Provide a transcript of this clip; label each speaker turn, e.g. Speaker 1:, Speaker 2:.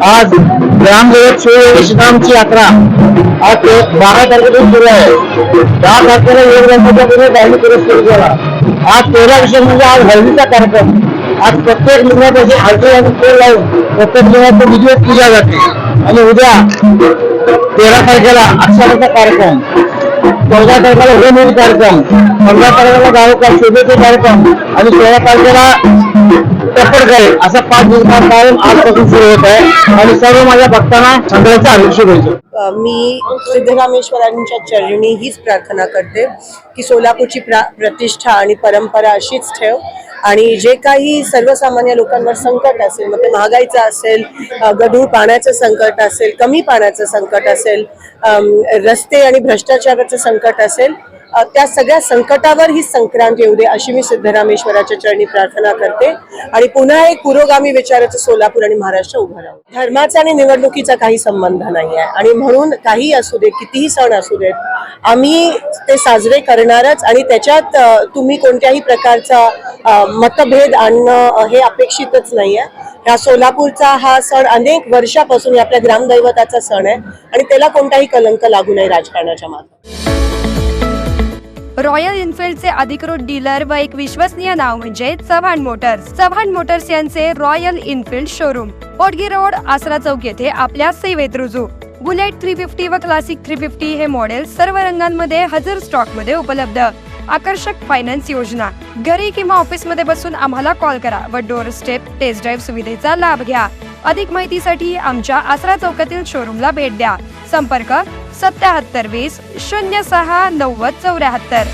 Speaker 1: आज ग्रामदैवत विश्रामची यात्रा आज 12 तारखेपासून सुरू आहे। 10 तारखेला एक वर्षाच्या पूर्वी धार्मिक पुरस्कार केला। आज 13 विषय म्हणजे आज हळदीचा कार्यक्रम। आज प्रत्येक लिंगापाशी हळदी आणि तेल लावून प्रत्येक लिंगाची विधिवत पूजा जाते आणि उद्या 13 तारखेला अक्षराचा कार्यक्रम, 14 तारखेला होमहवन कार्यक्रम, 15 तारखेला गावोगाव शोभेचे कार्यक्रम आणि 16 तारखेला टप्परगाई असा 5 दिवसांचा कार्यक्रम आजपासून सुरू होत आहे आणि सर्व माझ्या भक्तांना सगळ्यांचा अभिषेक होईल।
Speaker 2: मी सिद्धरामेश्वरांच्या चरणी हीच प्रार्थना करते की सोलापूरची प्रतिष्ठा आणि परंपरा अशीच ठेव आणि जे काही सर्वसामान्य लोकांवर संकट असेल, मग ते महागाईचं असेल, गढूळ पाण्याचं संकट असेल, कमी पाण्याचं संकट असेल, रस्ते आणि भ्रष्टाचाराचं संकट असेल, त्या सगळ्या संकटावर ही संक्रांत येऊ दे अशी मी सिद्धरामेश्वराच्या चरणी प्रार्थना करते आणि पुन्हा एक पुरोगामी विचाराचं सोलापूर आणि महाराष्ट्र उभं राहू। धर्माचा आणि निवडणुकीचा काही संबंध नाही आहे आणि म्हणून काही असू दे, कितीही सण असू देत, आम्ही ते साजरे करणारच आणि त्याच्यात तुम्ही कोणत्याही प्रकारचा मतभेद आणणं हे अपेक्षितच नाही आहे। ह्या सोलापूरचा हा सण अनेक वर्षापासून आपल्या ग्रामदैवताचा सण आहे आणि त्याला कोणताही कलंक लागू नये राजकारणाच्या मागे।
Speaker 3: रॉयल एनफिल्डचे अधिकृत डीलर व एक विश्वसनीय नाव म्हणजे चव्हाण मोटर्स। चव्हाण मोटर्स यांचे रॉयल एनफिल्ड शोरूम ओटगी रोड, आसरा चौक येथे आपल्या सेवेत रुजू। बुलेट 350 व क्लासिक 350 हे मॉडेल सर्व रंगांमध्ये हजर स्टॉक मध्ये उपलब्ध। आकर्षक फायनान्स योजना, घरी किंवा ऑफिस मध्ये बसून आम्हाला कॉल करा व डोर स्टेप टेस्ट ड्राईव्ह सुविधेचा लाभ घ्या। अधिक माहितीसाठी आमच्या आसरा चौकातील शोरूमला भेट द्या। संपर्क 7720 06 90 74।